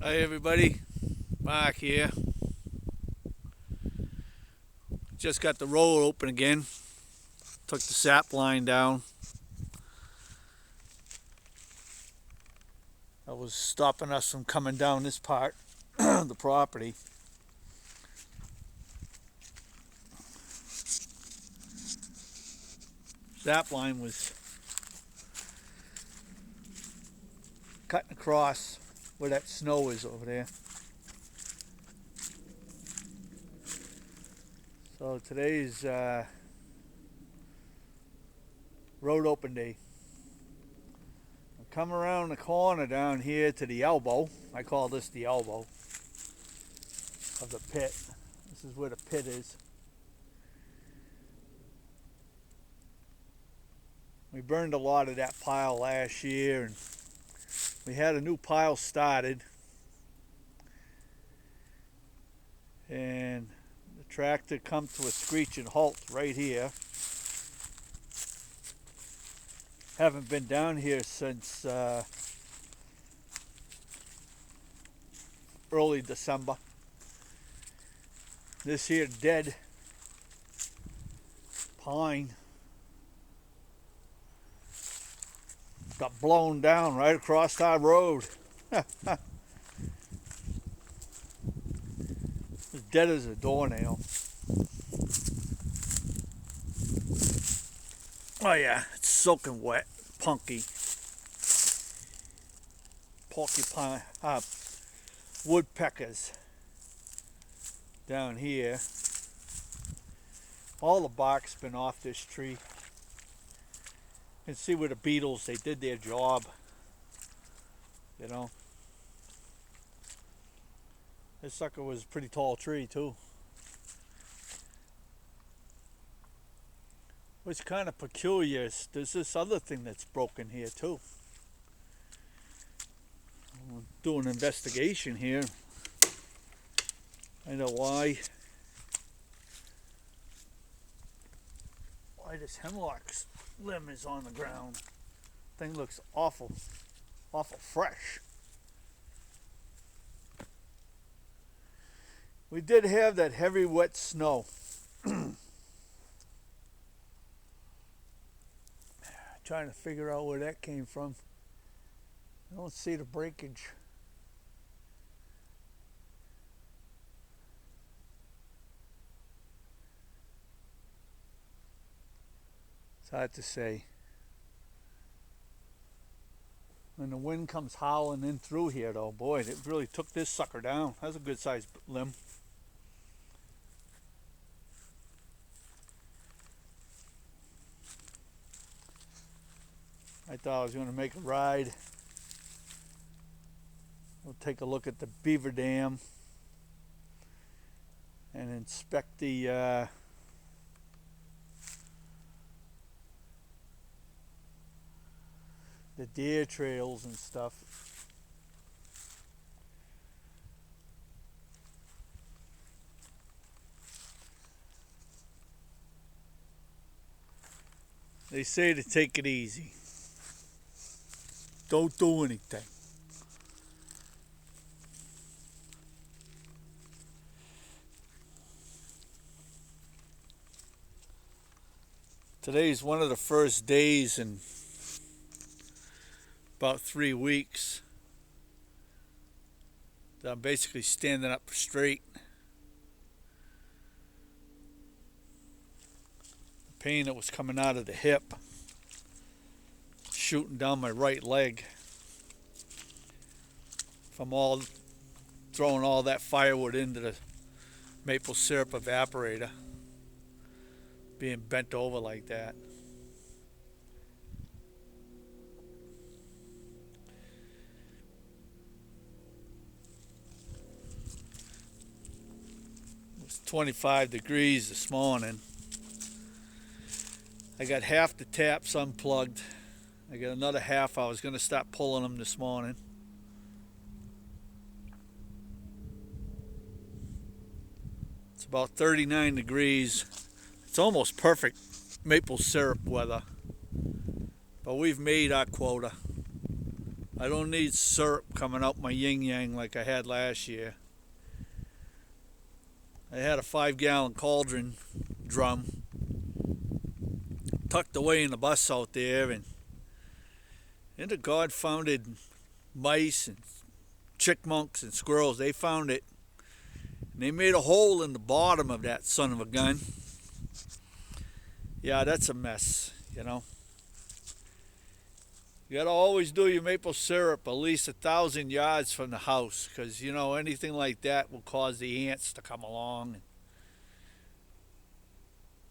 Hi everybody, Mark here. Just got the road open again. Took the sap line down. That was stopping us from coming down this part of the property. Sap line was cutting across where that snow is over there. So today's road open day. I'm coming around the corner down here to the elbow. I call this the elbow of the pit. This is where the pit is. We burned a lot of that pile last year, and we had a new pile started, and the tractor come to a screeching halt right here. Haven't been down here since early December. This here dead pine got blown down right across our road. As dead as a doornail. Oh yeah, it's soaking wet, punky. Porcupine, woodpeckers down here. All the bark's been off this tree. You can see where the beetles, they did their job. You know. This sucker was a pretty tall tree too. What's kind of peculiar is there's this other thing that's broken here too. I'm doing an investigation here. I know why this hemlock limb is on the ground. Thing looks awful fresh. We did have that heavy wet snow. Trying to figure out where that came from. I don't see the breakage. It's hard to say. When the wind comes howling in through here though, boy, it really took this sucker down. That's a good sized limb. I thought I was going to make a ride. We'll take a look at the beaver dam and inspect the deer trails and stuff. They say to take it easy. Don't do anything. Today's one of the first days in about 3 weeks that I'm basically standing up straight. The pain that was coming out of the hip, shooting down my right leg from all throwing all that firewood into the maple syrup evaporator, being bent over like that. It was 25 degrees this morning. I got half the taps unplugged. I got another half. I was going to start pulling them this morning. It's about 39 degrees. It's almost perfect maple syrup weather. But we've made our quota I don't need syrup coming out my yin yang like I had last year. I had a 5-gallon cauldron drum tucked away in the bus out there, and the God-founded mice and chickmunks and squirrels, they found it. And they made a hole in the bottom of that son of a gun. Yeah, that's a mess, you know. You gotta always do your maple syrup at least 1,000 yards from the house, because, you know, anything like that will cause the ants to come along.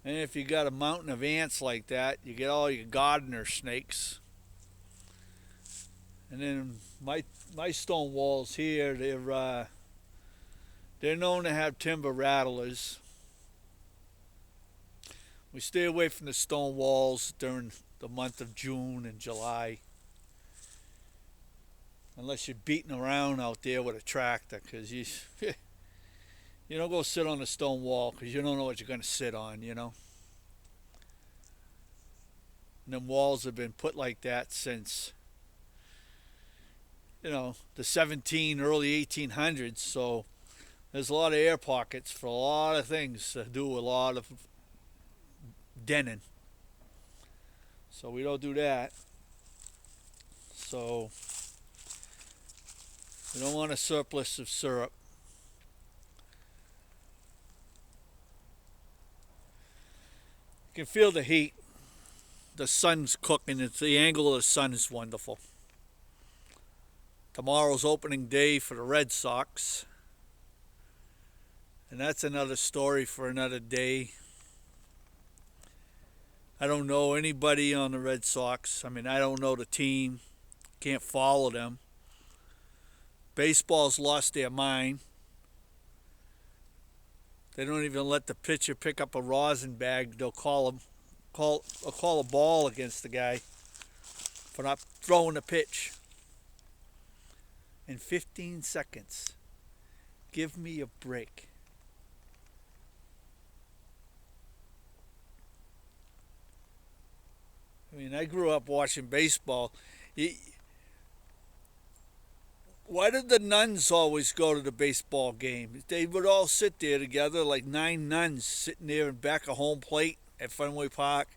And if you got a mountain of ants like that, you get all your gardener snakes. And then my stone walls here, they're known to have timber rattlers. We stay away from the stone walls during the month of June and July, unless you're beating around out there with a tractor, because you you don't go sit on a stone wall because you don't know what you're going to sit on, you know. And them walls have been put like that since, you know, the early 1800s, so there's a lot of air pockets for a lot of things to do a lot of denning. So we don't do that. So we don't want a surplus of syrup. You can feel the heat. The sun's cooking. The angle of the sun is wonderful. Tomorrow's opening day for the Red Sox. And that's another story for another day. I don't know anybody on the Red Sox. I mean, I don't know the team. Can't follow them. Baseball's lost their mind. They don't even let the pitcher pick up a rosin bag. They'll call a ball against the guy for not throwing the pitch. In 15 seconds. Give me a break. I mean, I grew up watching baseball. Why did the nuns always go to the baseball game? They would all sit there together, like 9 nuns sitting there in back of home plate at Fenway Park.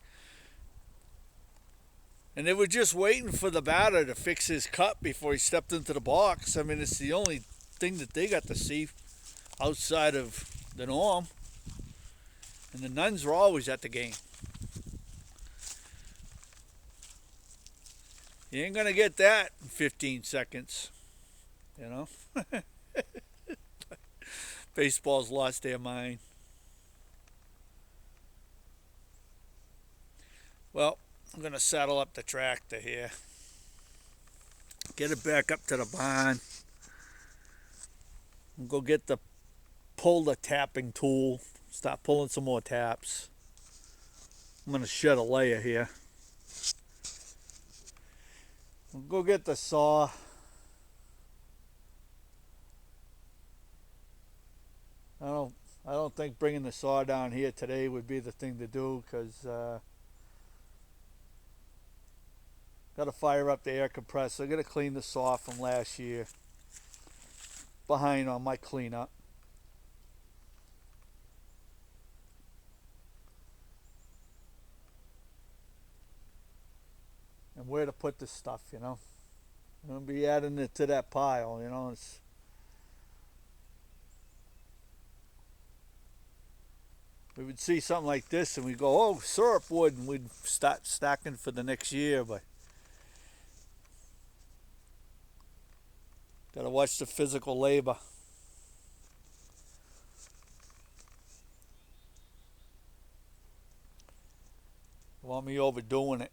And they were just waiting for the batter to fix his cut before he stepped into the box. I mean, it's the only thing that they got to see outside of the norm. And the nuns were always at the game. You ain't going to get that in 15 seconds, you know. Baseball's lost their mind. Well, I'm going to saddle up the tractor here. Get it back up to the barn. And go get pull the tapping tool. Start pulling some more taps. I'm going to shed a layer here. We'll go get the saw. I don't think bringing the saw down here today would be the thing to do, because got to fire up the air compressor. I got to clean the saw from last year. Behind on my cleanup. And where to put this stuff, you know. I'm going to be adding it to that pile, you know. We would see something like this and we'd go, oh, syrup wood, and we'd start stacking for the next year, but gotta watch the physical labor. Want me overdoing it.